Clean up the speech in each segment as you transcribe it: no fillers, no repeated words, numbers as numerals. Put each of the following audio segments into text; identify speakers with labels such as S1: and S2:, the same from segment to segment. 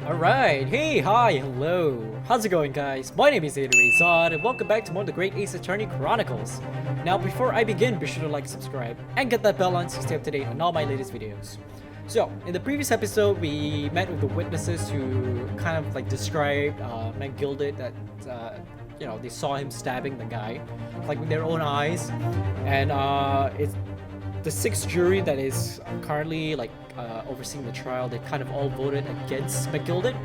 S1: Alright, hey, hi, hello. How's it going, guys? My name is ZetaRayZod, and welcome back to more of the Great Ace Attorney Chronicles. Now, before I begin, be sure to like, subscribe, and get that bell on to stay up to date on all my latest videos. So, in the previous episode, we met with the witnesses who kind of like described McGilded that, they saw him stabbing the guy, like with their own eyes, and it's the sixth jury that is currently overseeing the trial. They kind of all voted against McGilded,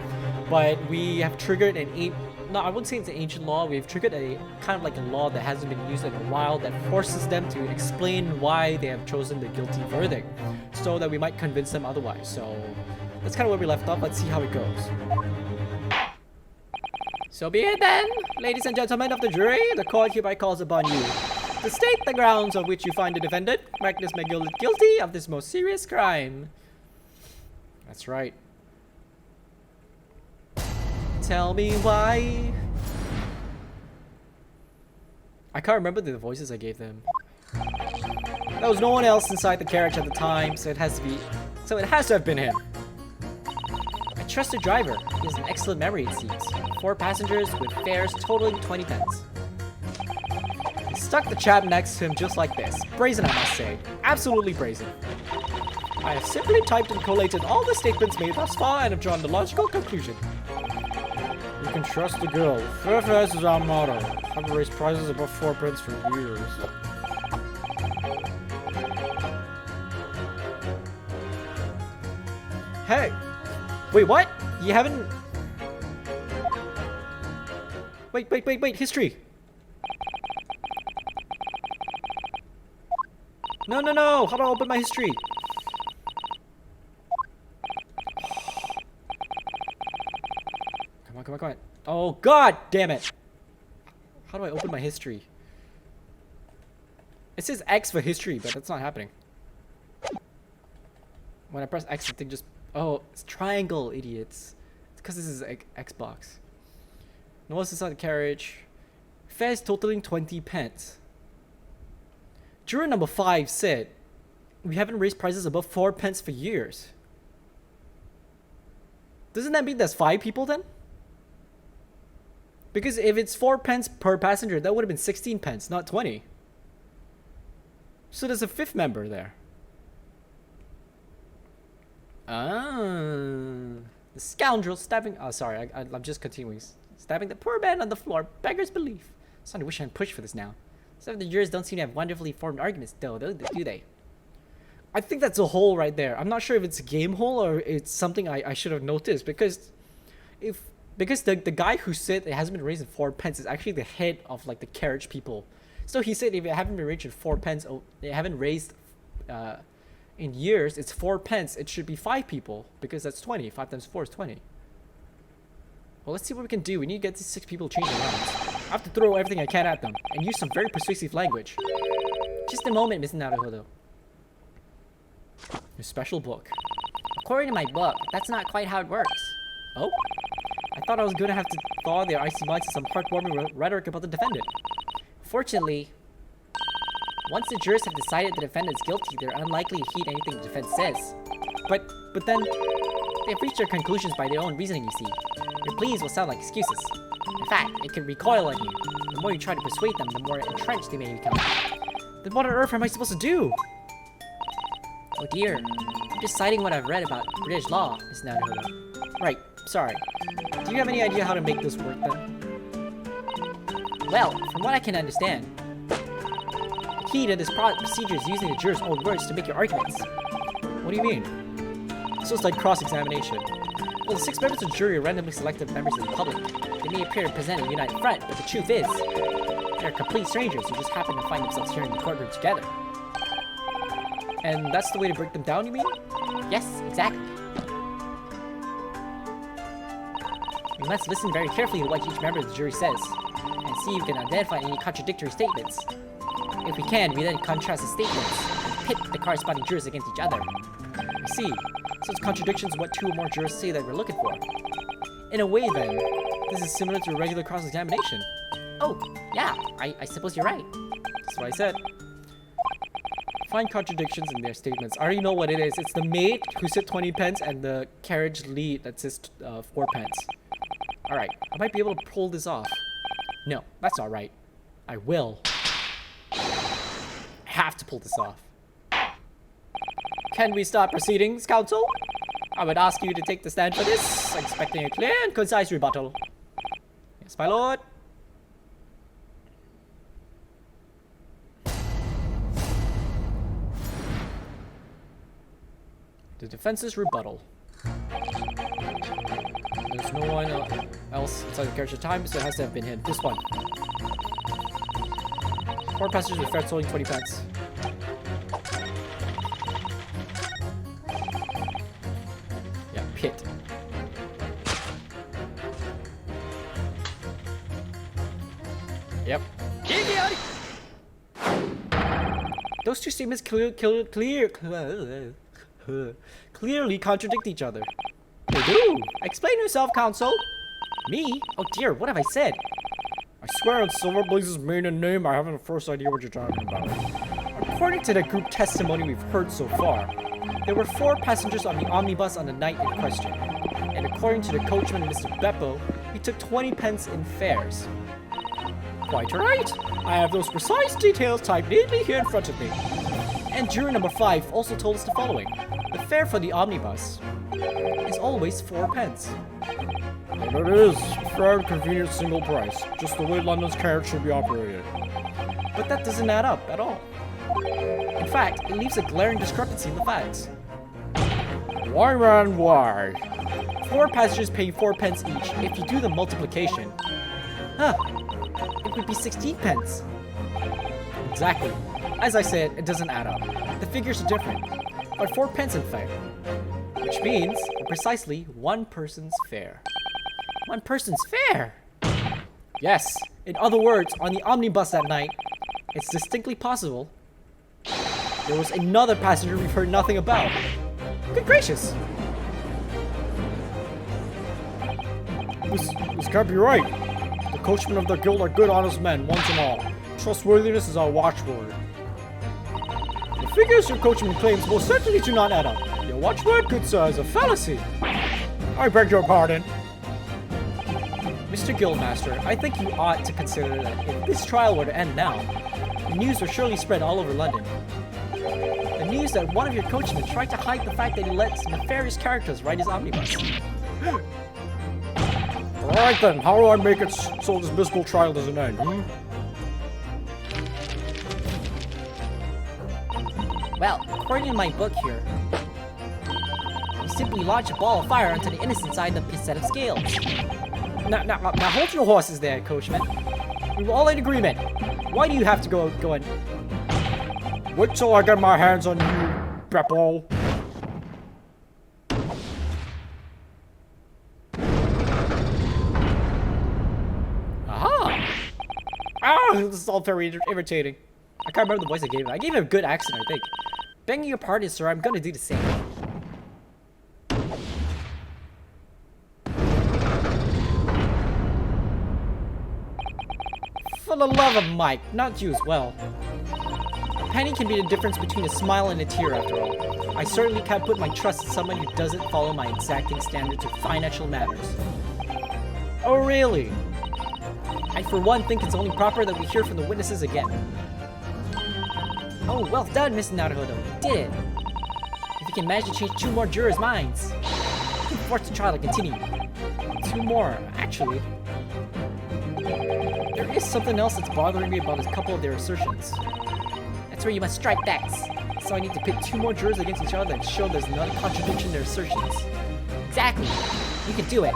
S1: but we have triggered I wouldn't say it's an ancient law. We've triggered a kind of like a law that hasn't been used in a while that forces them to explain why they have chosen the guilty verdict, so that we might convince them otherwise. So that's kind of where we left off. Let's see how it goes. So be it then, ladies and gentlemen of the jury, the court hereby calls upon you to state the grounds on which you find the defendant, Magnus McGilded, guilty of this most serious crime. That's right. Tell me why. I can't remember the voices I gave them. There was no one else inside the carriage at the time, so it has to have been him. I trust the driver. He has an excellent memory, it seems. 4 passengers with fares totaling 20 pence. He stuck the chap next to him just like this. Brazen, I must say. Absolutely brazen. I have simply typed and collated all the statements made thus far and have drawn the logical conclusion. You can trust the girl. Fair fares is our motto. Have raised prices above 4 pence for years. Hey! Wait, what? You haven't... Wait, history! No! How do I open my history? Come on. Oh, god damn it! How do I open my history? It says X for history, but that's not happening. When I press X, the thing just... Oh, it's triangle, idiots. It's because this is Xbox. No one's inside the carriage. Fares totaling 20 pence. Juror number 5 said, we haven't raised prices above 4 pence for years. Doesn't that mean there's 5 people then? Because if it's 4 pence per passenger, that would have been 16 pence, not 20. So there's a 5th member there. The scoundrel stabbing... Oh, sorry, I'm just continuing. Stabbing the poor man on the floor. Beggar's belief. I'm starting to wish I hadn't pushed for this now. Some of the jurors don't seem to have wonderfully formed arguments, though, do they? I think that's a hole right there. I'm not sure if it's a game hole or it's something I should have noticed, because the guy who said it hasn't been raised in 4 pence is actually the head of like the carriage people. So he said if it haven't been raised in 4 pence, they haven't raised in years, it's 4 pence. It should be 5 people because that's 20. 5 times 4 is 20. Well, let's see what we can do. We need to get these 6 people to change their minds. I have to throw everything I can at them and use some very persuasive language. Just a moment, Miss Naruhodo. Your special book. According to my book, that's not quite how it works. Oh? I thought I was going to have to thaw their icy minds with some heartwarming rhetoric about the defendant. Fortunately, once the jurors have decided the defendant is guilty, they're unlikely to heed anything the defense says. But then, they've reached their conclusions by their own reasoning, you see. Your pleas will sound like excuses. In fact, it can recoil on you. The more you try to persuade them, the more entrenched they may become. Then what on earth am I supposed to do? Oh dear. I'm just citing what I've read about British law, Miss Naruhodo. Right, sorry. Do you have any idea how to make this work then? Well, from what I can understand, the key to this procedure is using the jurors' own words to make your arguments. What do you mean? So it's like cross-examination. Well, the 6 members of the jury are randomly selected members of the public. They may appear to present a united front, but the truth is, they're complete strangers who just happen to find themselves here in the courtroom together. And that's the way to break them down, you mean? Yes, exactly. We must listen very carefully to what each member of the jury says, and see if we can identify any contradictory statements. If we can, we then contrast the statements, and pit the corresponding jurors against each other. I see. So it's contradictions of what 2 or more jurors say that we're looking for. In a way then, this is similar to a regular cross-examination. Oh, yeah, I suppose you're right. That's what I said. Find contradictions in their statements. I already know what it is. It's the maid who said 20 pence and the carriage lead that says 4 pence. Alright, I might be able to pull this off. No, that's not right. I will. I have to pull this off. Can we start proceedings, counsel? I would ask you to take the stand for this, expecting a clear and concise rebuttal. Yes, my lord. The defense's rebuttal. There's no one else inside the carriage at the time, so it has to have been him. This one. 4 passengers with fares totaling 20 pence. Yeah, pit. Yep. Those two statements clearly contradict each other. They do. Explain yourself, counsel. Me? Oh dear, what have I said? I swear on Silverblaze's maiden name, I haven't the first idea what you're talking about. According to the group testimony we've heard so far, there were 4 passengers on the omnibus on the night in question. And according to the coachman, Mr. Beppo, he took 20 pence in fares. Quite right. I have those precise details typed neatly here in front of me. And juror number 5 also told us the following. The fare for the omnibus is always 4 pence.
S2: And it is fair and convenient single price, just the way London's carriage should be operated.
S1: But that doesn't add up at all. In fact, it leaves a glaring discrepancy in the facts.
S2: Why, man, why?
S1: 4 passengers paying 4 pence each. If you do the multiplication, it would be 16 pence. Exactly. As I said, it doesn't add up. The figures are different, but 4 pence in fare. Which means precisely 1 person's fare. 1 person's fare? Yes. In other words, on the omnibus that night, it's distinctly possible there was another passenger we've heard nothing about. Good gracious.
S2: This can't be right. The coachmen of the guild are good, honest men, once and all. Trustworthiness is our watchword.
S1: The figures your coachman claims most certainly do not add up.
S2: Your watchword, good sir, is a fallacy. I beg your pardon.
S1: Mr. Guildmaster, I think you ought to consider that if this trial were to end now, the news will surely spread all over London. The news that one of your coachmen tried to hide the fact that he lets nefarious characters ride his omnibus.
S2: Alright then, how do I make it so this miserable trial doesn't end,
S1: Well, according to my book here, you simply launch a ball of fire onto the innocent side of the set of scales. Now hold your horses there, coachman. We were all in agreement. Why do you have to go and...
S2: Wait till I get my hands on you, Beppo.
S1: Aha! Ah, this is all very irritating. I can't remember the voice I gave him. I gave him a good accent, I think. Begging your pardon, sir, I'm gonna do the same. For the love of Mike, not you as well. A penny can be the difference between a smile and a tear, after all. I certainly can't put my trust in someone who doesn't follow my exacting standards of financial matters. Oh, really? I, for one, think it's only proper that we hear from the witnesses again. Oh, well done, Mr. Naruhodo. You did it. If you can manage to change 2 more jurors' minds, you can force the trial to continue. 2 more, actually. There is something else that's bothering me about a couple of their assertions. That's where you must strike backs. So I need to pit 2 more jurors against each other and show there's not a contradiction in their assertions. Exactly. You can do it.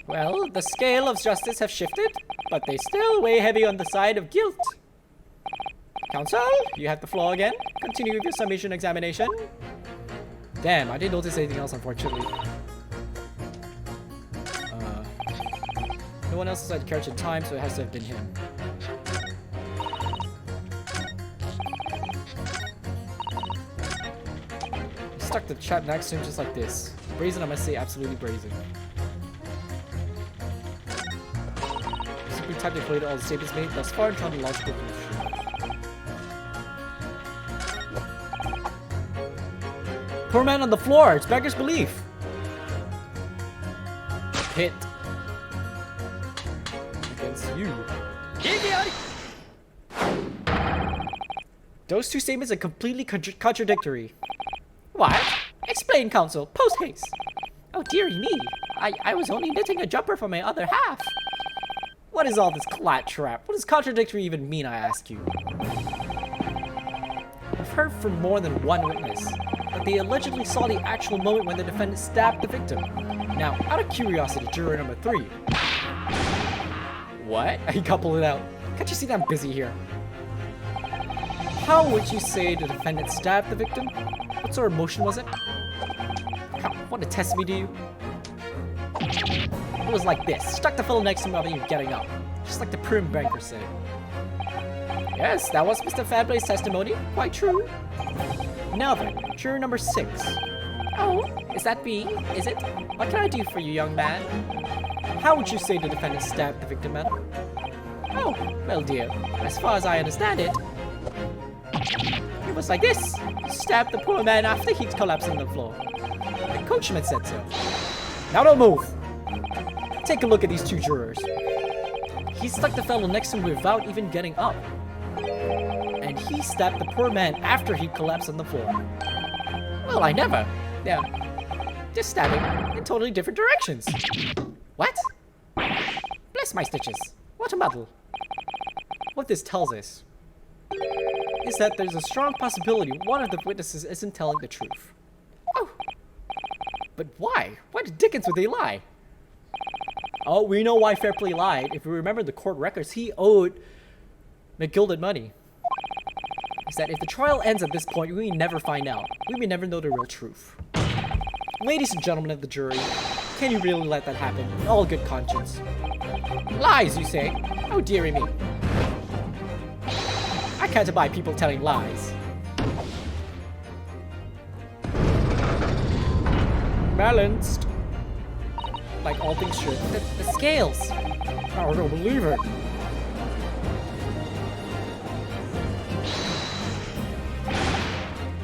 S1: Well, the scale of justice have shifted, but they still weigh heavy on the side of guilt. Counsel, you have the floor again. Continue with your summation examination. Damn, I didn't notice anything else, unfortunately. No one else inside the carriage in time, so it has to have been him. He stuck the trap next to him just like this. Brazen, I must say, absolutely brazen. Simply type to calculate all the statements made thus far and found the logical conclusion.
S2: Poor man on the floor. It's beggar's belief. Pit. Against you. Those two statements are completely contradictory.
S1: What? Explain, counsel. Post haste. Oh, dearie me. I was only knitting a jumper for my other half. What is all this claptrap? What does contradictory even mean, I ask you? I've heard from more than one witness that they allegedly saw the actual moment when the defendant stabbed the victim. Now, out of curiosity, juror number 3. What? I coupled it out. Can't you see that I'm busy here? How would you say the defendant stabbed the victim? What sort of motion was it? Want to test me, do you? It was like this. Stuck the fellow next to me while you were getting up. Just like the prim banker said. Yes, that was Mr. Fablay's testimony. Quite true. Now then, juror number 6. Oh, is that me? Is it? What can I do for you, young man? How would you say the defendant stabbed the victim, madam? Oh, well, dear. As far as I understand it, it was like this. Stabbed the poor man after he'd collapsed on the floor. The coachman said so.
S2: Now don't move.
S1: Take a look at these two jurors. He stuck the fellow next to him without even getting up. And he stabbed the poor man after he collapsed on the floor. Well, I never. Yeah. Just stabbing in totally different directions. What? Bless my stitches. What a muddle. What this tells us is that there's a strong possibility one of the witnesses isn't telling the truth. Oh. But why? Why the dickens would they lie? Oh, we know why Fairplay lied. If we remember the court records, he owed McGilded money. Is that if the trial ends at this point, we may never find out. We may never know the real truth. Ladies and gentlemen of the jury, can you really let that happen in all good conscience? Lies, you say? Oh, dearie me. I can't abide people telling lies.
S2: Balanced.
S1: Like all things should. The scales.
S2: I don't believe it.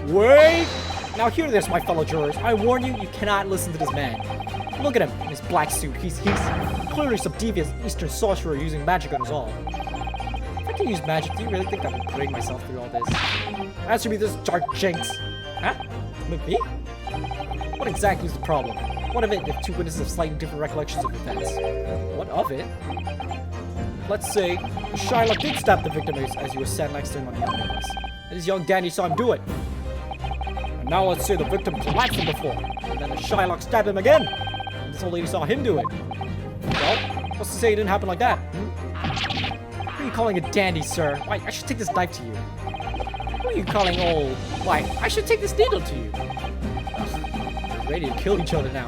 S2: Wait!
S1: Now hear this, my fellow jurors. I warn you, you cannot listen to this man. Look at him in his black suit. He's clearly some devious Eastern sorcerer using magic on us all. If I can use magic, do you really think I would bring myself through all this?
S2: Answer me this, Dark Jinx.
S1: Huh? With me? What exactly is the problem? What of it if two witnesses have slightly different recollections of events? What of it?
S2: Let's say Shylock did stab the victim as you were sat next to him on the omnibus. And his young dandy saw him do it. And now let's say the victim collapsed on the floor. And then the Shylock stabbed him again. And this old lady saw him do it. Well, what's to say it didn't happen like that?
S1: Who are you calling a dandy, sir? Why, I should take this knife to you. Who are you calling old? Why, I should take this needle to you. Ready to kill each other now.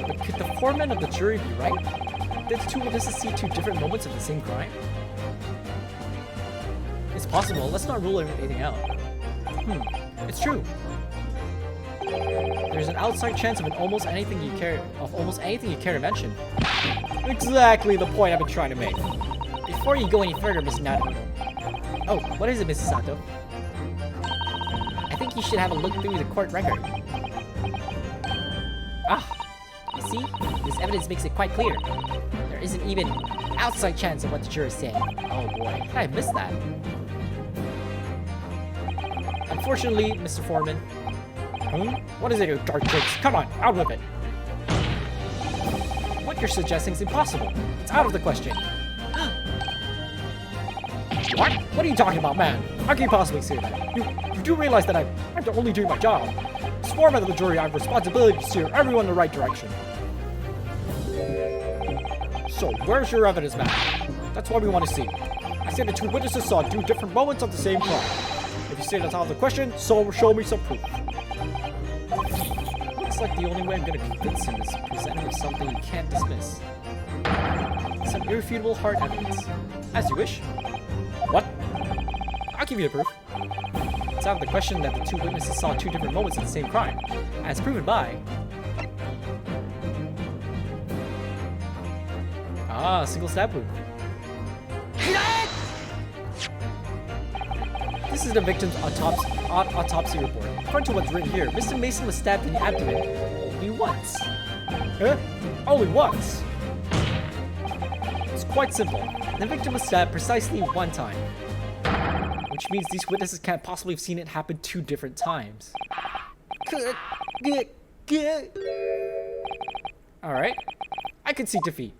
S1: But could the foreman of the jury be right? Did the two witnesses see two different moments of the same crime? It's possible. Let's not rule anything out. It's true. There's an outside chance of almost anything you care to mention. Exactly the point I've been trying to make. Before you go any further, Miss Nato. Oh, what is it, Mrs. Sato? I think you should have a look through the court record. Ah, you see? This evidence makes it quite clear. There isn't even an outside chance of what the jurors say. Oh boy, I missed that. Unfortunately, Mr. Foreman.
S2: What is it, you Dark Jinx? Come on, out with it.
S1: What you're suggesting is impossible. It's out of the question.
S2: What? What are you talking about, man? How can you possibly say that? You do realize that I'm only doing my job. As foreman of the jury, I have responsibility to steer everyone in the right direction. So, where's your evidence, man? That's what we want to see. I said the two witnesses saw two different moments of the same crime. If you say that's out of the question, so show me some proof.
S1: Looks like the only way I'm going to convince him is to present him with something he can't dismiss. Some irrefutable hard evidence. As you wish.
S2: What?
S1: I'll give you the proof. It's out of the question that the two witnesses saw two different moments of the same crime, as proven by... single stab wound. This is the victim's autopsy report. According to what's written here, Mr. Mason was stabbed in the abdomen only once.
S2: Huh? Only once?
S1: It's quite simple. The victim was stabbed precisely one time. Which means these witnesses can't possibly have seen it happen 2 different times. Alright. I can see defeat.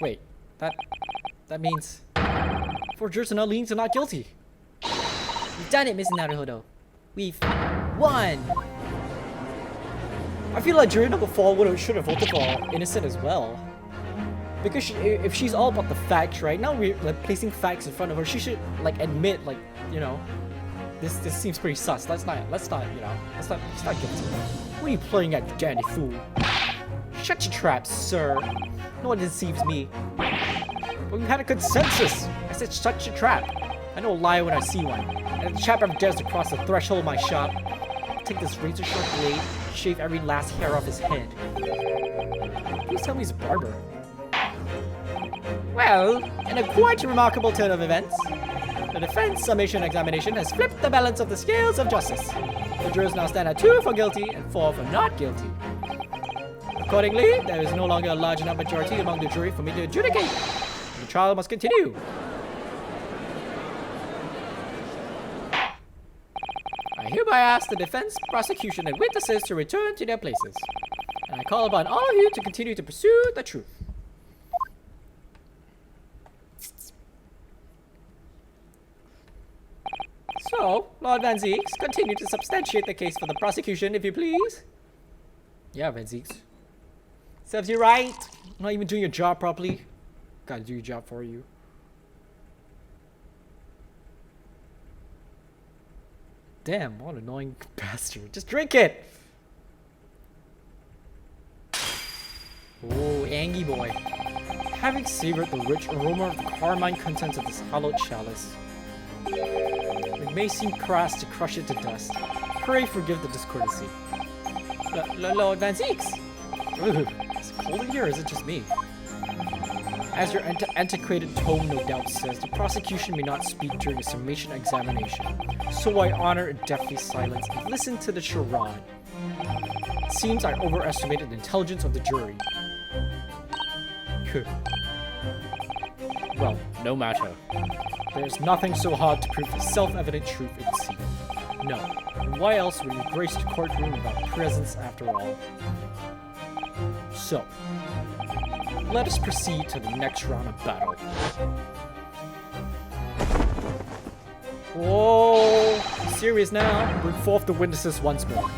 S1: Wait, that means 4 jurors are not leaning to not guilty. We've done it, Mr. Naruhodo. We've won! I feel like jury number 4 should have voted for innocent as well. Because if she's all about the facts, right? Now we're like placing facts in front of her, she should like admit, like, you know, this seems pretty sus. Let's not guilty. What are you playing at, Danny fool? Shut your trap, sir. No one deceives me. But we had a consensus. I said shut your trap. I know a lie when I see one. And if the chap ever dares to cross the threshold of my shop, I'll take this razor sharp blade, shave every last hair off his head. Please tell me he's a barber. Well, in a quite remarkable turn of events, the defense summation examination has flipped the balance of the scales of justice. The jurors now stand at 2 for guilty and 4 for not guilty. Accordingly, there is no longer a large enough majority among the jury for me to adjudicate. The trial must continue. I hereby ask the defense, prosecution, and witnesses to return to their places. And I call upon all of you to continue to pursue the truth. So, Lord Van Zeeks, continue to substantiate the case for the prosecution, if you please. Yeah, Van Zeeks. Serves you right. Not even doing your job properly. Gotta do your job for you. Damn, what an annoying bastard. Just drink it! Oh, Angie boy. Having savored the rich aroma of the carmine contents of this hallowed chalice, it may seem crass to crush it to dust. Pray forgive the discourtesy. Lord Van Zeeks! Ooh, is it cold in here or is it just me? As your antiquated tome no doubt says, the prosecution may not speak during a summation examination. So I honor a deafly silence and listen to the charade. It seems I overestimated the intelligence of the jury. Well, no matter. There's nothing so hard to prove the self-evident truth it would seem. No, and why else would we grace the courtroom without presence after all? So, let us proceed to the next round of battle. Whoa! Be serious now. Bring forth the witnesses once more.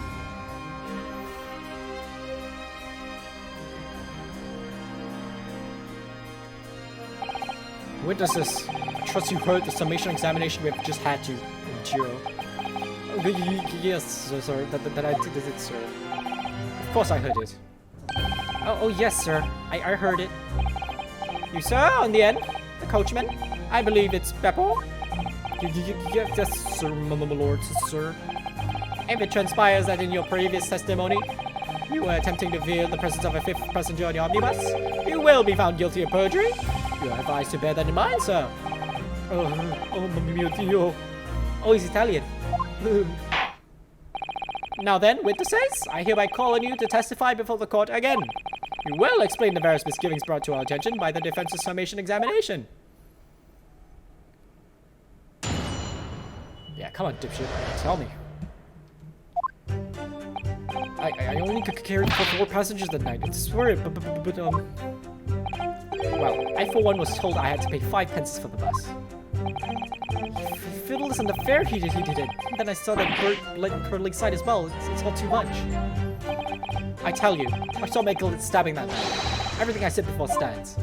S1: Witnesses, I trust you heard the summation examination we have just had to, Jiro. Oh, yes, sir. That I did it, sir. Of course I heard it. Oh yes, sir. I heard it. You, sir, on the end? The coachman? I believe it's Beppo? Yes, sir, my lord, sir. If it transpires that in your previous testimony, you were attempting to veil the presence of a 5th passenger on your omnibus, you will be found guilty of perjury. You are advised to bear that in mind, sir. Oh, mio Dio. Oh, he's Italian. Now then, witnesses, I hereby call on you to testify before the court again. You will explain the various misgivings brought to our attention by the defense's summation examination. Yeah, come on, dipshit. Tell me. I only could carry 4 passengers that night. It's weird, but well, I for one was told I had to pay 5 pence for the bus. Fiddle isn't the fare he did it. Then I saw that blood-curdling sight as well. It's all too much. I tell you, I saw Michael stabbing that man. Everything I said before stands.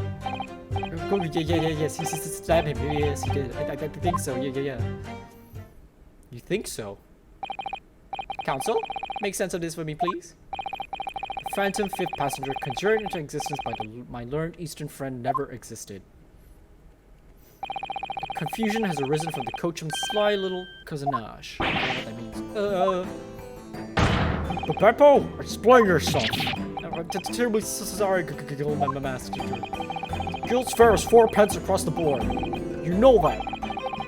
S1: Yes, he stabbed him. Yes, he did. I think so. Yeah. You think so? Counsel, make sense of this for me, please. The phantom 5th passenger conjured into existence by my learned Eastern friend never existed. Confusion has arisen from the coachman's sly little cousinage. I don't know what that means.
S2: But Beppo, explain yourself. I'm terribly sorry, Master. Guild's fare is 4 pence across the board. You know that.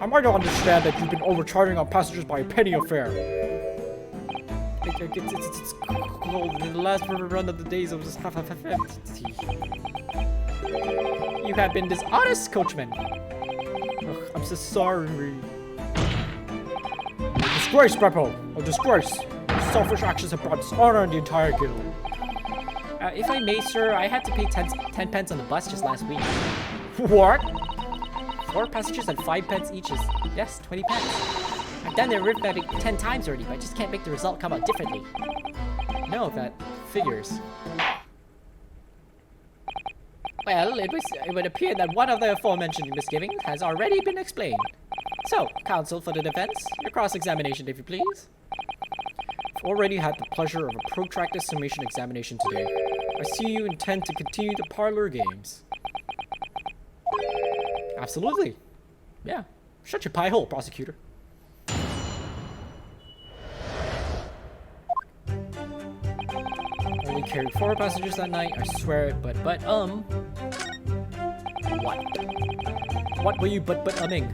S2: I might not understand that you've been overcharging our passengers by a penny a fare.
S1: It's cold. In the last run of the days, it was half empty. You have been dishonest, coachman.
S2: Ugh, I'm so sorry. Disgrace, Beppo! A disgrace! Your selfish actions have brought dishonor in the entire guild.
S1: If I may, sir, I had to pay 10 pence on the bus just last week.
S2: What?
S1: 4 passengers and 5 pence each is, yes, 20 pence. I've done the arithmetic 10 times already, but I just can't make the result come out differently. No, that figures. Well, it would appear that one of the aforementioned misgivings has already been explained. So, counsel for the defense, your cross-examination, if you please.
S2: I've already had the pleasure of a protracted summation examination today. I see you intend to continue the parlor games.
S1: Absolutely. Yeah. Shut your pie hole, prosecutor.
S2: Only carried 4 passengers that night, I swear it, but
S1: What? What were you umming?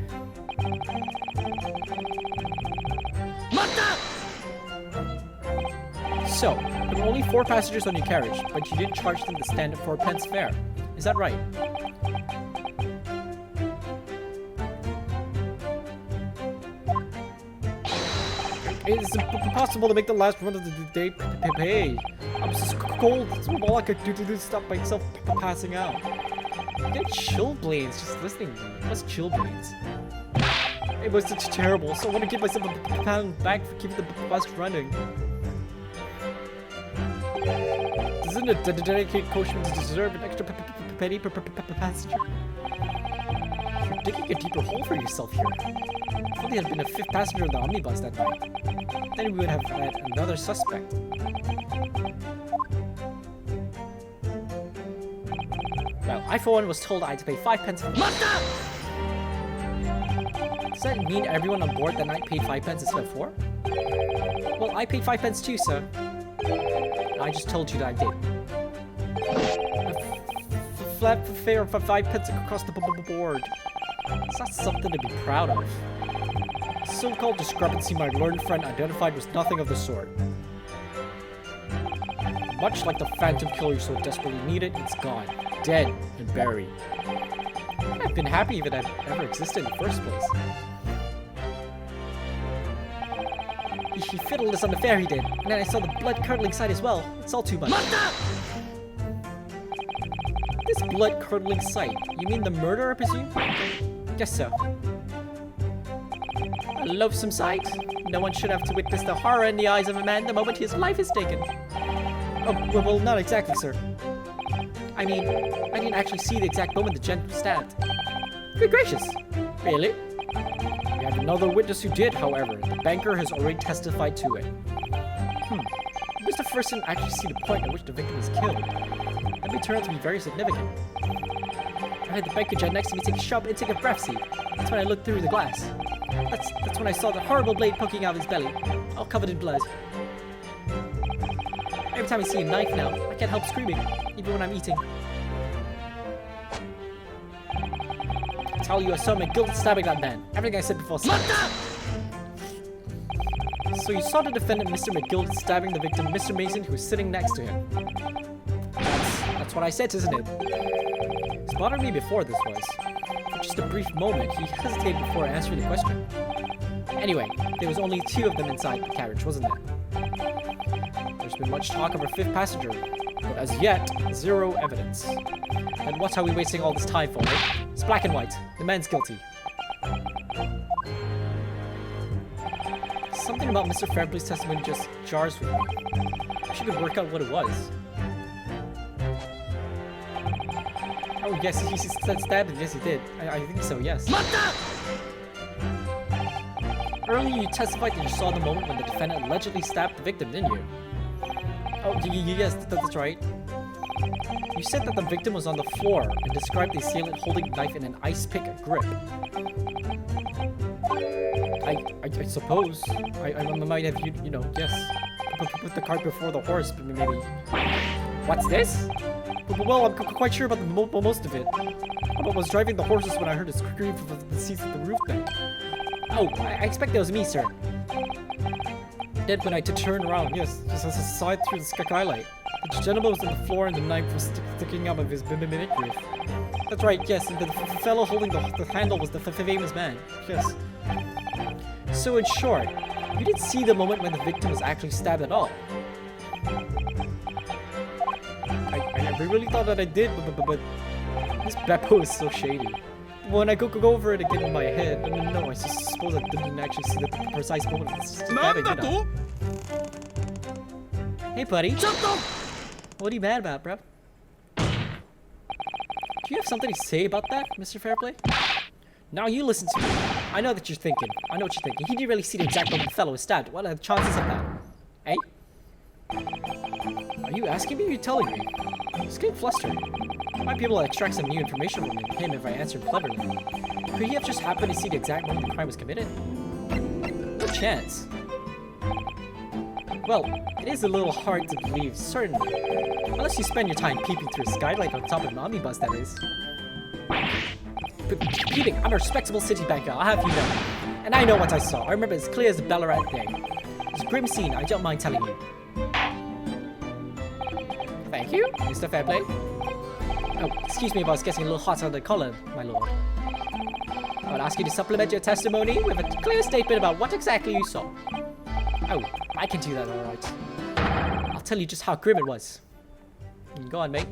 S2: So, there were only 4 passengers on your carriage, but you didn't charge them the standard 4 pence fare. Is that right? It's impossible to make the last run of the day pay. I'm just cold. It's all I could do to stop myself passing out.
S1: Get chilblains just listening to me. What's chilblains?
S2: It was such terrible, so I want to give myself a pound back for keeping the bus running. Doesn't a dedicated coachman deserve an extra penny per passenger?
S1: You're digging a deeper hole for yourself here.
S2: If only there had been a 5th passenger on the omnibus that night, then we would have had another suspect.
S1: Well, I for one was told I had to pay 5 pence for the bus. Does that mean everyone on board that night paid 5 pence instead of 4? Well, I paid 5 pence too, sir. I just told you that I did.
S2: A flat fare for 5 pence across the board.
S1: It's not something to be proud of.
S2: The so-called discrepancy my learned friend identified was nothing of the sort. Much like the phantom killer you so desperately needed, it's gone. Dead and buried.
S1: I've been happy if it had ever existed in the first place. He fiddled us on the fare, he did. And then I saw the blood-curdling sight as well. It's all too much. This blood-curdling sight? You mean the murder, I presume? Guess so. A loathsome sight. No one should have to witness the horror in the eyes of a man the moment his life is taken.
S2: Oh, well, not exactly, sir.
S1: I mean, I didn't actually see the exact moment the gent was stabbed. Good gracious. Really?
S2: We have another witness who did, however. The banker has already testified to it.
S1: He was the first to actually see the point at which the victim was killed. That may turn out to be very significant. I had the banker gent next to me take a sharp intake of breath, see? That's when I looked through the glass. That's when I saw the horrible blade poking out of his belly, all covered in blood. Every time I see a knife now, I can't help screaming, even when I'm eating. I tell you, I saw my guilt stabbing that man. Everything I said before.
S2: So you saw the defendant, Mr. McGill, stabbing the victim, Mr. Mason, who was sitting next to him.
S1: That's what I said, isn't it?
S2: It's bothered me before this was. For just a brief moment, he hesitated before answering the question.
S1: Anyway, there was only 2 of them inside the carriage, wasn't there?
S2: There's been much talk of a 5th passenger, but as yet, 0 evidence.
S1: And what are we wasting all this time for, eh? It's black and white. The man's guilty. Something about Mr. Fairpley's testimony just jars with me. I wish I could work out what it was.
S2: Oh yes, he said stabbed him. Yes, he did. I think so, yes.
S1: Earlier you testified that you saw the moment when the defendant allegedly stabbed the victim, didn't you?
S2: Oh, yes, that's right. You said that the victim was on the floor and described the assailant holding the knife in an ice pick grip. I suppose. I might have, you know, yes. put the cart before the horse, maybe. What's this? Well, I'm quite sure about most of it. I was driving the horses when I heard a scream from the seats of the roof then.
S1: Oh, I expect that was me, sir.
S2: Then when I did turn around, yes, just as I saw it through the skylight. The gentleman was on the floor and the knife was sticking out of his mimic roof. That's right, yes, and the fellow holding the handle was the famous man. Yes. So in short, you didn't see the moment when the victim was actually stabbed at all. I really thought that I did, but this Beppo is so shady. When I go over it again in my head, no, I suppose I didn't actually see the precise moment of the stabbing, did I? Hey, buddy. What are you mad about, bro? Do you have something to say about that, Mr. Fairplay? Now you listen to me. I know what you're thinking. He didn't really see the exact moment the fellow was stabbed. What are the chances of that? Eh? Are you asking me or are you telling me? He's getting flustered. I might be able to extract some new information from him if I answer him cleverly. Could he have just happened to see the exact moment the crime was committed? No chance. Well, it is a little hard to believe, certainly. Unless you spend your time peeping through a skylight on top of an omnibus, that is. Peeping, I'm a respectable city banker, I'll have you know. And I know what I saw. I remember as clear as the Ballarat day. It was a grim scene, I don't mind telling you. Thank you, Mr. Fairplay. Oh, excuse me if I was getting a little hot on the collar, my lord. I would ask you to supplement your testimony with a clear statement about what exactly you saw. Oh, I can do that alright. I'll tell you just how grim it was. Go on, mate.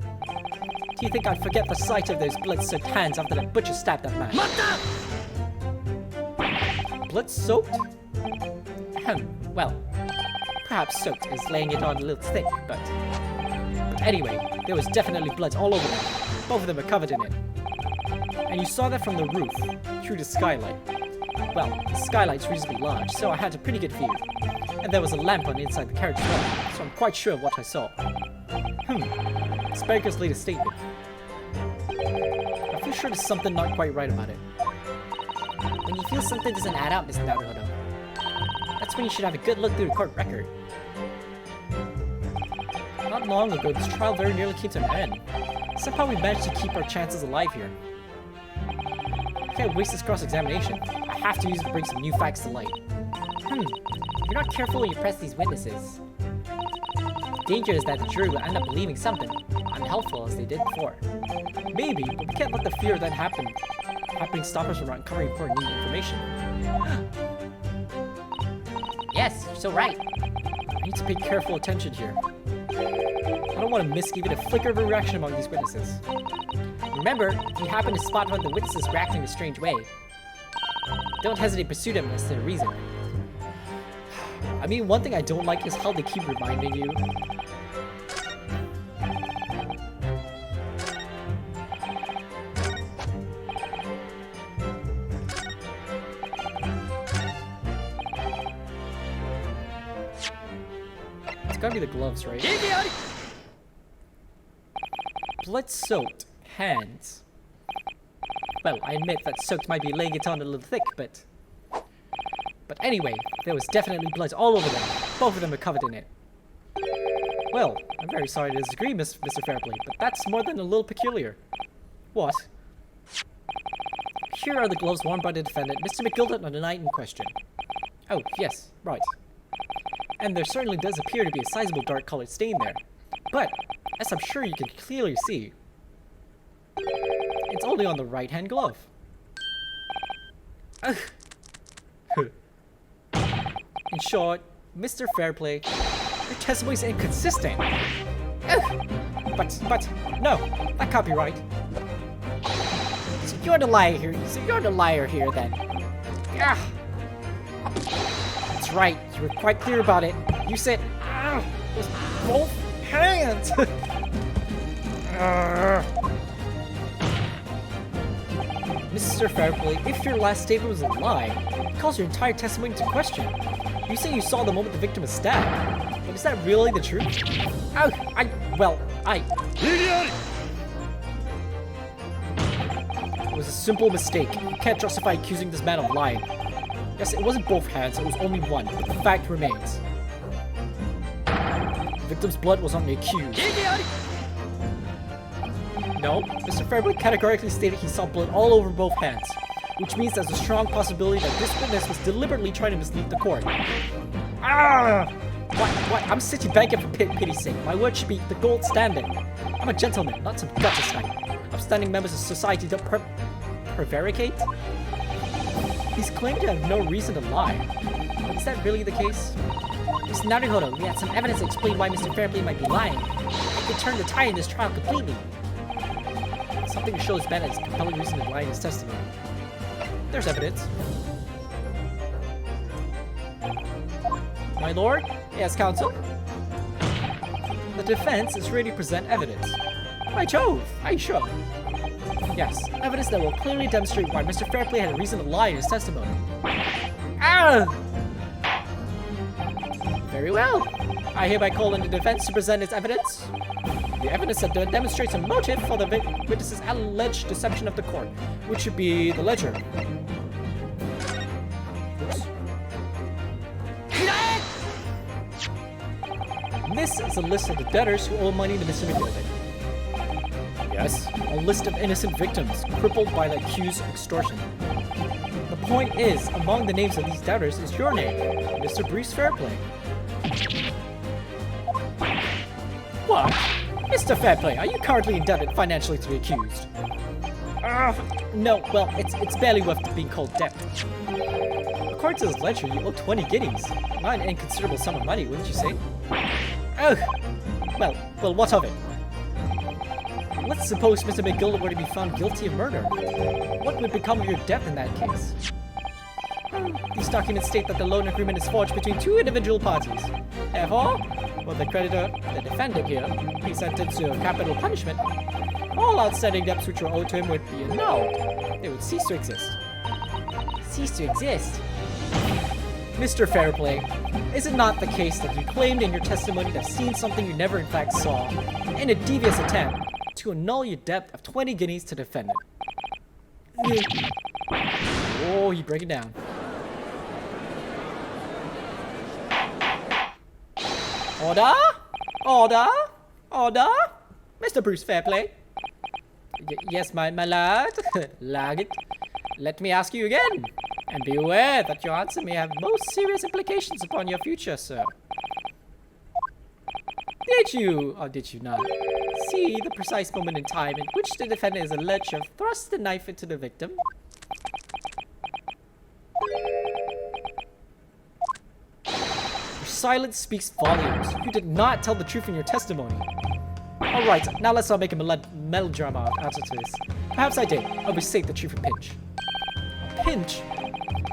S2: Do you think I'd forget the sight of those blood-soaked hands after the butcher stabbed that man? Blood-soaked? Well, perhaps soaked is laying it on a little thick, but anyway, there was definitely blood all over them. Both of them are covered in it. And you saw that from the roof, through the skylight. Well, the skylight's reasonably large, so I had a pretty good view. And there was a lamp on the inside the carriage as well, so I'm quite sure of what I saw. Sparker's latest statement. I feel sure there's something not quite right about it.
S1: When you feel something doesn't add up, Mr. Naruhodo, that's when you should have a good look through the court record.
S2: Not long ago, this trial very nearly came to an end. Somehow we managed to keep our chances alive here. I can't waste this cross-examination. I have to use it to bring some new facts to light.
S1: If you're not careful when you press these witnesses, the danger is that the jury will end up believing something unhelpful as they did before.
S2: Maybe, but we can't let the fear of that happening stop us from uncovering important new information.
S1: Yes, you're so right.
S2: I need to pay careful attention here. I don't want to miss even a flicker of a reaction among these witnesses.
S1: Remember, if you happen to spot one of the witnesses reacting in a strange way, don't hesitate to pursue them as to the reason.
S2: I mean, one thing I don't like is how they keep reminding you. It's gotta be the gloves, right? Blood-soaked hands.
S1: Well, I admit that soaked might be laying it on a little thick, but anyway, there was definitely blood all over them. Both of them are covered in it.
S2: Well, I'm very sorry to disagree, Mr. Fairplay, but that's more than a little peculiar. What? Here are the gloves worn by the defendant, Mr. McGilden, on the night in question. Oh, yes, right. And there certainly does appear to be a sizable dark-colored stain there. But, as I'm sure you can clearly see, it's only on the right-hand glove. Ugh. In short, Mr. Fairplay, your testimony is inconsistent. Ugh. But, no, that can't be right.
S1: So you're the liar here, then.
S2: Ah. That's right, you were quite clear about it. You said, with both hands. Mr. Fairplay, if your last statement was a lie, it calls your entire testimony into question. You say you saw the moment the victim was stabbed, but is that really the truth? It was a simple mistake. You can't justify accusing this man of lying. Yes, it wasn't both hands, it was only one, but the fact remains. victim's blood was on the accused. No, Mr. Fairplay categorically stated he saw blood all over both hands, which means there's a strong possibility that this witness was deliberately trying to mislead the court. Ah! What? I'm Citibanking for pity's sake. My word should be the gold standard. I'm a gentleman, not some Duchess knight. Upstanding members of society don't prevaricate? He's claimed to have no reason to lie. Is that really the case? Mr. Naruhodo, we had some evidence to explain why Mr. Fairplay might be lying. It could turn the tide in this trial completely. Something to show his man has compelling reason to lie in his testimony. There's evidence. My lord? Yes, counsel? The defense is ready to present evidence. By Jove! Are you sure? Yes, evidence that will clearly demonstrate why Mr. Fairplay had a reason to lie in his testimony. Ah! Very well. I hereby call on the defense to present its evidence. The evidence that demonstrates a motive for the witness's alleged deception of the court, which should be the ledger. Oops. This is a list of the debtors who owe money to Mr. McGilvin. Yes, a list of innocent victims crippled by the accused's extortion. The point is, among the names of these debtors is your name, Mr. Bruce Fairplay. What? Mr. Fairplay, are you currently indebted financially to the accused? No, well, it's barely worth being called debt. According to this ledger, you owe 20 guineas. Not an inconsiderable sum of money, wouldn't you say? Oh, well, what of it? Let's suppose Mr. McGilvin were to be found guilty of murder. What would become of your debt in that case? These documents state that the loan agreement is forged between two individual parties. Therefore, will the creditor, the defendant here, be sentenced to a capital punishment, all outstanding debts which were owed to him would be annulled. They would cease to exist. Cease to exist? Mr. Fairplay, is it not the case that you claimed in your testimony to have seen something you never in fact saw, in a devious attempt to annul your debt of 20 guineas to the defendant? Oh, you break it down. Order? Order? Order? Mr. Bruce Fairplay? Yes, my lad. Lad, let me ask you again. And be aware that your answer may have most serious implications upon your future, sir. Did you, or did you not, see the precise moment in time in which the defendant is alleged to have thrust the knife into the victim? Your silence speaks volumes. You did not tell the truth in your testimony. Alright, now let's not make a melodrama out of this. Perhaps I did. Overstate the truth a pinch. A pinch?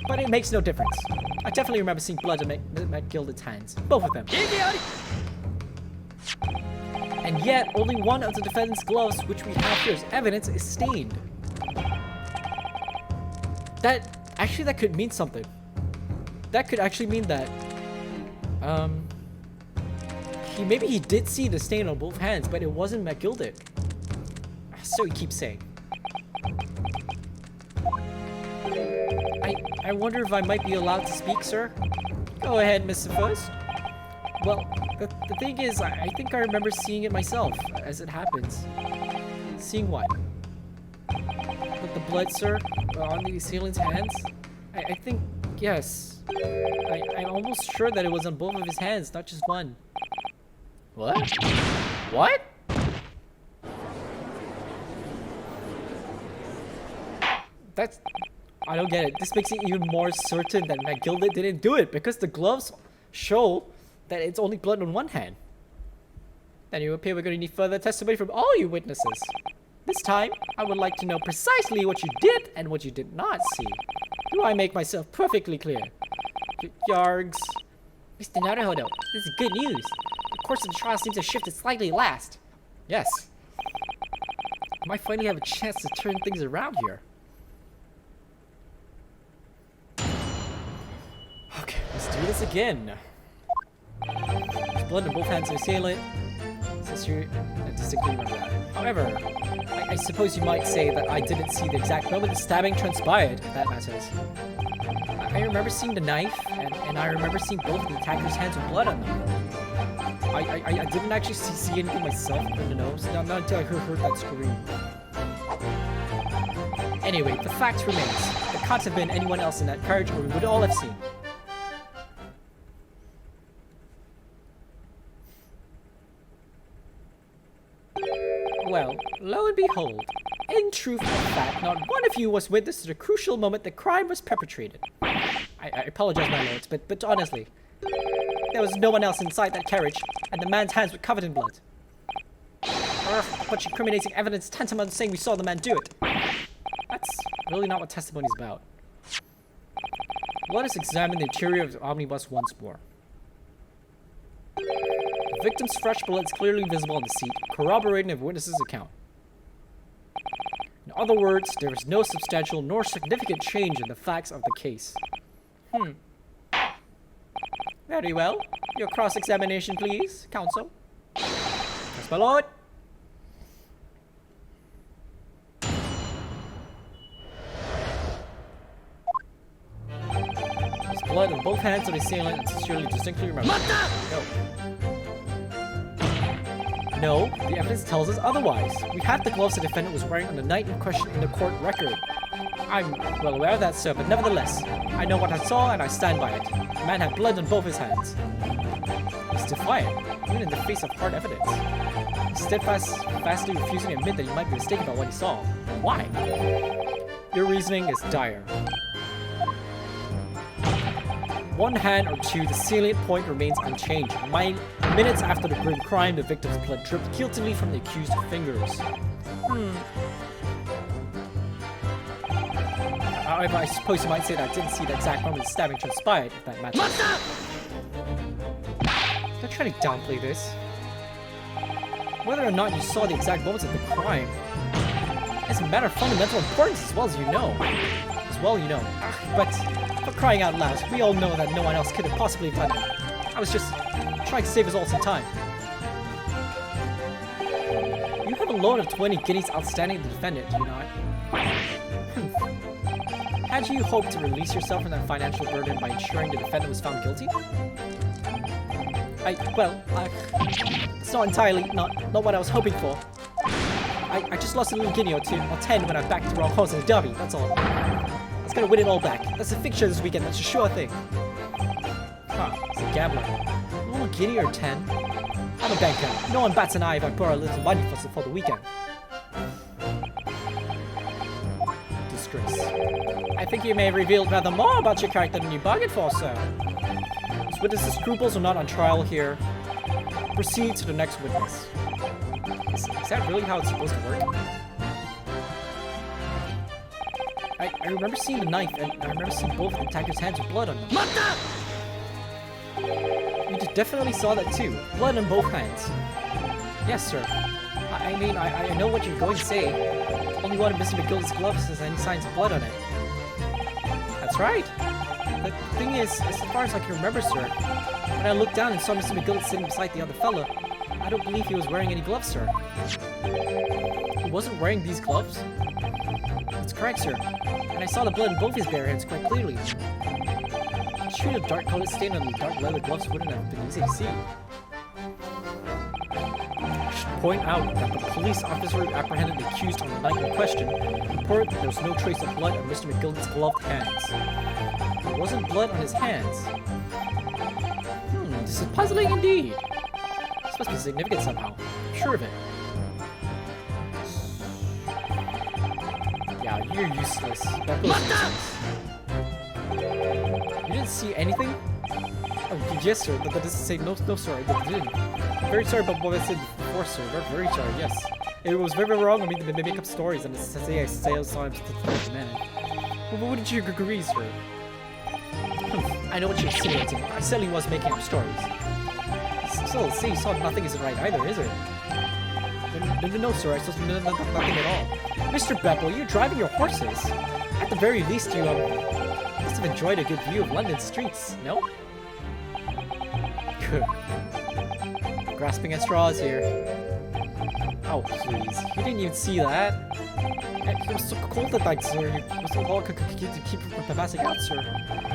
S2: But it makes no difference. I definitely remember seeing blood in McGilden's hands. Both of them. And yet, only one of the defendant's gloves, which we have here as evidence, is stained. That could mean something. That could actually mean that, maybe he did see the stain on both hands, but it wasn't McGilden. So he keeps saying. I wonder if I might be allowed to speak, sir? Go ahead, Mr. First. Well, the thing is, I think I remember seeing it myself, as it happens. Seeing what? The blood, sir? On the assailant's hands? I think, yes. I'm almost sure that it was on both of his hands, not just one. What? What? That's... I don't get it. This makes it even more certain that McGilden didn't do it, because the gloves show that it's only blood on one hand. Then you appear we're going to need further testimony from all you witnesses. This time, I would like to know precisely what you did and what you did not see. Do I make myself perfectly clear? Yargs. Mr. Naruhodo, this is good news. The course of the trial seems to have shifted slightly at last. Yes. I might finally have a chance to turn things around here. Okay, let's do this again. There's blood in both hands of the assailant. Since you distinctly remember that. However, I suppose you might say that I didn't see the exact moment the stabbing transpired, if that matters. I remember seeing the knife, and I remember seeing both of the attacker's hands with blood on them. I didn't actually see anything myself in the nose. Not until I heard that scream.
S1: Anyway, the fact remains. There can't have been anyone else in that carriage, or we would all have seen. Well, lo and behold, in truth and fact, not one of you was witness to the crucial moment the crime was perpetrated. I apologize, my lords, but honestly, there was no one else inside that carriage, and the man's hands were covered in blood. Much incriminating evidence tantamount to saying we saw the man do it. That's really not what testimony is about. Let us examine the interior of the omnibus once more. The victim's fresh blood is clearly visible on the seat, corroborating the witness's account. In other words, there is no substantial nor significant change in the facts of the case. Very well. Your cross-examination, please, counsel. Yes, my lord. There's blood on both hands of the assailant and sincerely distinctly remember. No, the evidence tells us otherwise. We have the gloves the defendant was wearing on the night in question in the court record. I'm well aware of that, sir, but nevertheless, I know what I saw and I stand by it. The man had blood on both his hands. He's defiant, even in the face of hard evidence. He's steadfastly refusing to admit that he might be mistaken about what he saw. Why? Your reasoning is dire. One hand or two, the salient point remains unchanged. Minutes after the grim crime, the victim's blood dripped guiltily from the accused's fingers. However, I suppose you might say that I didn't see the exact moment the stabbing transpired, if that matters. Don't try to downplay this. Whether or not you saw the exact moments of the crime is a matter of fundamental importance as well as you know. But for crying out loud, we all know that no one else could have possibly done it. I was just trying to save us all some time. You have a loan of 20 guineas outstanding to the defendant, do you not? Had you hoped to release yourself from that financial burden by ensuring the defendant was found guilty? It's not entirely not what I was hoping for. I just lost a little guinea or 10 when I backed the wrong horse in the derby, that's all. I was gonna win it all back. That's a fixture this weekend, that's a sure thing. It's a gambler. A little guinea or 10? I'm a banker. No one bats an eye if I borrow a little money for the weekend. Disgrace. I think you may have revealed rather more about your character than you bargained for, sir. This witness's scruples are not on trial here. Proceed to the next witness. Is that really how it's supposed to work? I remember seeing the knife, and I remember seeing both of the attacker's hands with blood on them. You definitely saw that too. Blood on both hands. Yes, sir. I mean, I know what you're going to say. Only one of Mr. McGillicuddy's gloves has any signs of blood on it. That's right. The thing is, as far as I can remember, sir, when I looked down and saw Mr. McGillicuddy sitting beside the other fella, I don't believe he was wearing any gloves, sir. He wasn't wearing these gloves? That's correct, sir. And I saw the blood in both his bare hands quite clearly. A shoot of dark-colored stain on the dark leather gloves wouldn't have been easy to see. I should point out that the police officer who apprehended the accused on the night in question reported that there was no trace of blood on Mr. McGillicuddy's gloved hands. There wasn't blood on his hands. This is puzzling indeed. This must be significant somehow. I'm sure of it. Yeah, you're useless. That was useless. You didn't see anything? Oh, yes, sir. But that doesn't say no, sir. I didn't. I'm very sorry about what I said before, sir. Very sorry, yes. It was very wrong of me to make up stories and to say I saw him to the man. Well, what did you agree, sir? I know what you're insinuating. I certainly was making up stories. Still, see, you saw nothing isn't right either, is it? No, sir. I saw nothing at all. Mr. Bepple, you're driving your horses. At the very least, you must have enjoyed a good view of London streets, no? Grasping at straws here. Oh, please. You didn't even see that. It was so cold that night, sir. It was so cold to keep from passing out, sir.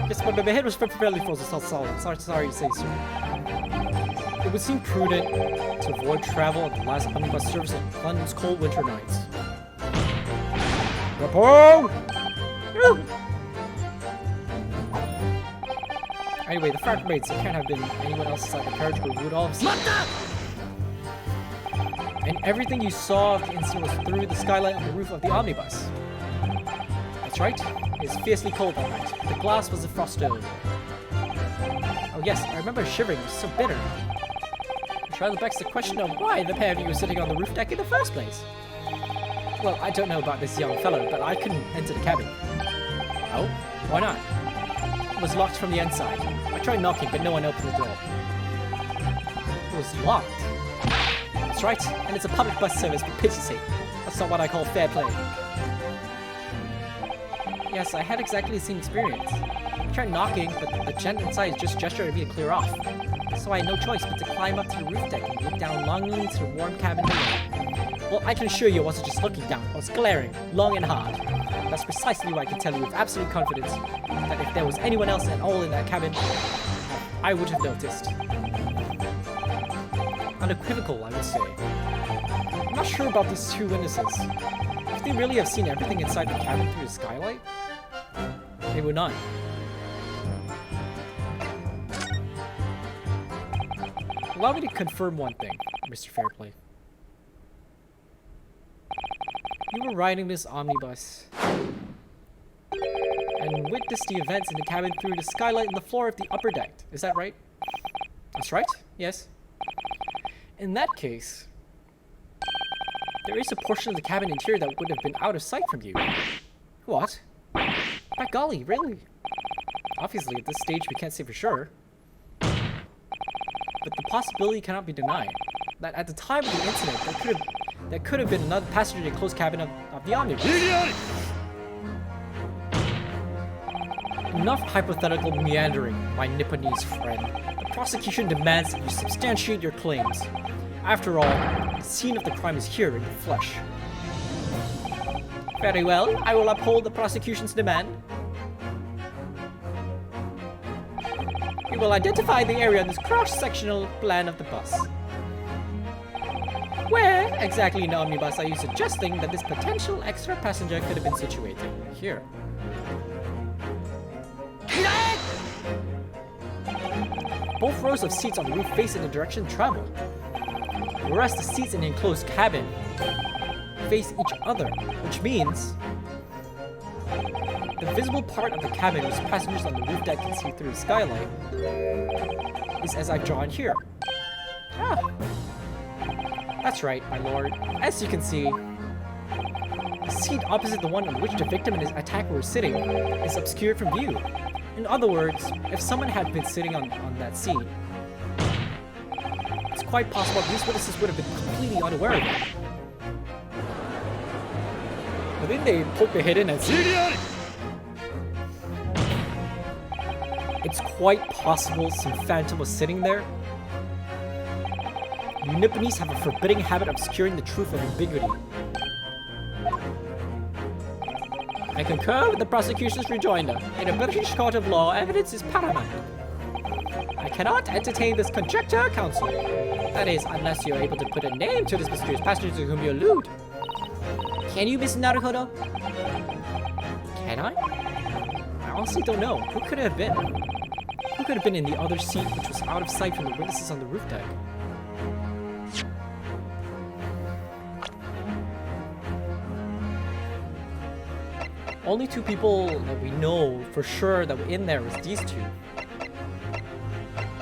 S1: Yes, but my head was fairly frozen, so solid. Sorry to say, sir.
S2: It would seem prudent to avoid travel on the last omnibus service on London's cold winter nights. Report! Anyway, the fact remains there can't have been anyone else inside the carriage but Rudolph's. And everything you saw of the incident was through the skylight on the roof of the omnibus. That's right. It's fiercely cold that night. The glass was frosted. Oh yes, I remember shivering. It was so bitter. Which rather begs the question of why the pair of you were sitting on the roof deck in the first place. Well, I don't know about this young fellow, but I couldn't enter the cabin. Oh? Why not? It was locked from the inside. I tried knocking, but no one opened the door. It was locked. That's right, and it's a public bus service for pity's sake. That's not what I call fair play. Yes, I had exactly the same experience. I tried knocking, but the gent inside just gestured at me to clear off. So I had no choice but to climb up to the roof deck and look down longingly to the warm cabin window. Well, I can assure you I wasn't just looking down, I was glaring, long and hard. That's precisely why I can tell you with absolute confidence that if there was anyone else at all in that cabin, I would have noticed. Unequivocal, I would say. I'm not sure about these two witnesses. If they really have seen everything inside the cabin through the skylight, they would not. Allow me to confirm one thing, Mr. Fairplay. You were riding this omnibus and witnessed the events in the cabin through the skylight and the floor of the upper deck. Is that right? That's right, yes. In that case, there is a portion of the cabin interior that would have been out of sight from you. What? By golly, really? Obviously, at this stage, we can't say for sure. But the possibility cannot be denied that at the time of the incident, there could have been another passenger in the closed cabin of the omnibus. Enough hypothetical meandering, my Nipponese friend. The prosecution demands that you substantiate your claims. After all, the scene of the crime is here in the flesh. Very well, I will uphold the prosecution's demand. We will identify the area on this cross-sectional plan of the bus. Where exactly in the omnibus are you suggesting that this potential extra passenger could have been situated? Here. Both rows of seats on the roof face in the direction of travel, whereas the seats in the enclosed cabin face each other, which means the visible part of the cabin which passengers on the roof deck can see through the skylight is as I've drawn here. Ah. That's right, my lord. As you can see, the seat opposite the one on which the victim and his attacker were sitting is obscured from view. In other words, if someone had been sitting on that seat, it's quite possible these witnesses would have been completely unaware of it. But then they poke their head in and see. It's quite possible some phantom was sitting there. You Nipponese have a forbidding habit of obscuring the truth of ambiguity. I concur with the prosecution's rejoinder. In a British court of law, evidence is paramount. I cannot entertain this conjecture, counsel. That is, unless you're able to put a name to this mysterious passenger to whom you allude. Can you, Mr. Naruhodo? Can I? I honestly don't know. Who could it have been? Who could have been in the other seat which was out of sight from the witnesses on the roof deck? Only two people that we know for sure that were in there was these two.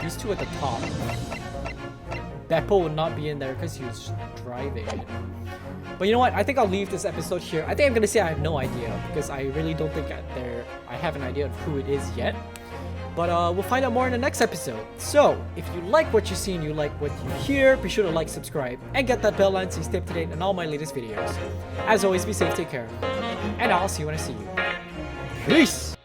S2: These two at the top. Beppo would not be in there because he was driving it. But you know what? I think I'll leave this episode here. I think I'm going to say I have no idea because I really don't think I have an idea of who it is yet. But we'll find out more in the next episode. So, if you like what you see and you like what you hear, be sure to like, subscribe, and get that bell icon so you stay up to date on all my latest videos. As always, be safe, take care, and I'll see you when I see you. Peace!